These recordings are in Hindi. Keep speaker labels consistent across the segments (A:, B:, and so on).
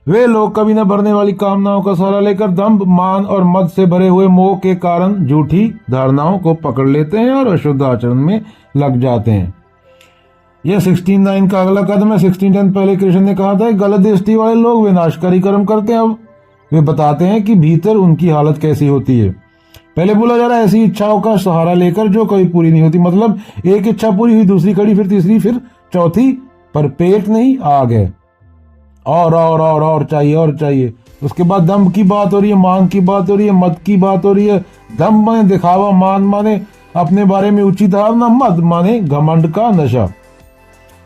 A: वे लोग कभी न भरने वाली कामनाओं का सहारा लेकर दंभ, मान और मद से भरे हुए मोह के कारण झूठी धारणाओं को पकड़ लेते हैं और अशुद्ध आचरण में लग जाते हैं। यह 16:9 का अगला कदम है। 16:10 पहले कृष्ण ने कहा था, गलत दृष्टि वाले लोग विनाशकारी कर्म करते हैं। अब वे बताते हैं कि भीतर उनकी हालत कैसी होती है। पहले बोला जा रहा है ऐसी इच्छाओं का सहारा लेकर जो कभी पूरी नहीं होती, मतलब एक इच्छा पूरी हुई, दूसरी खड़ी, फिर तीसरी, फिर चौथी, पर पेट नहीं, आग है, और चाहिए, और चाहिए। उसके बाद दम्भ की बात हो रही है, मान की बात हो रही है, मद की बात हो रही है। दम्भ माने दिखावा, मान माने अपने बारे में ऊंची धारणा, मद माने घमंड का नशा।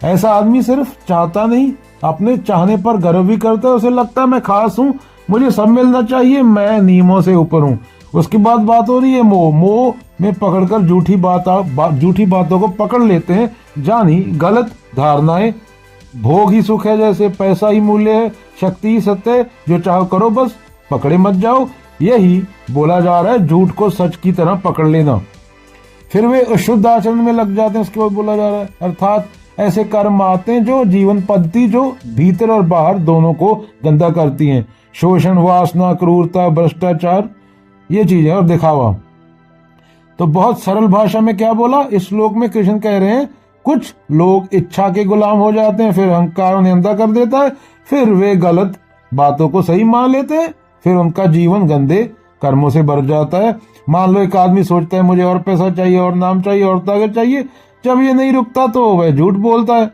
A: ऐसा आदमी सिर्फ चाहता नहीं, अपने चाहने पर गर्व भी करता है। उसे लगता है मैं खास हूं, मुझे सब मिलना चाहिए, मैं नियमों से ऊपर हूं। उसके बाद बात हो रही है मोह। मोह में पकड़कर झूठी बातों को पकड़ लेते हैं, जानी गलत धारणाएं। भोग ही सुख है, जैसे पैसा ही मूल्य है, शक्ति ही सत्य है, जो चाहो करो बस, पकड़े मत जाओ। यही बोला जा रहा है, झूठ को सच की तरह पकड़ लेना। फिर वे अशुद्ध आचरण में लग जाते हैं। उसके बाद बोला जा रहा है, अर्थात ऐसे कर्म आते हैं जो जीवन पद्धति जो भीतर और बाहर दोनों को गंदा करती हैं। शोषण, वासना, क्रूरता, भ्रष्टाचार, ये चीजें, और दिखावा। तो बहुत सरल भाषा में क्या बोला इस श्लोक में? कृष्ण कह रहे हैं कुछ लोग इच्छा के गुलाम हो जाते हैं, फिर अहंकार उन्हें अंधा कर देता है, फिर वे गलत बातों को सही मान लेते हैं, फिर उनका जीवन गंदे कर्मों से भर जाता है। मान लो एक आदमी सोचता है मुझे और पैसा चाहिए, और नाम चाहिए, और ताकत चाहिए। जब ये नहीं रुकता तो वह झूठ बोलता है,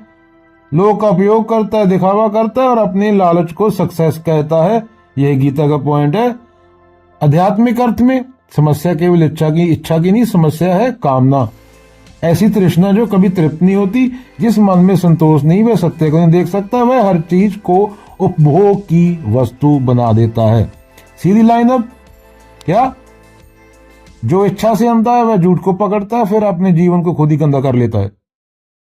A: लोग का उपयोग करता है, दिखावा करता है और अपने लालच को सक्सेस कहता है। यही गीता का पॉइंट है। आध्यात्मिक अर्थ में समस्या केवल इच्छा की नहीं, समस्या है कामना। ऐसी तृष्णा जो कभी तृप्त नहीं होती, जिस मन में संतोष नहीं वह सत्य को नहीं देख सकता, वह हर चीज को उपभोग की वस्तु बना देता है। सीधी लाइन अब क्या? जो इच्छा से अंधा है वह झूठ को पकड़ता है, फिर अपने जीवन को खुद ही गंदा कर लेता है।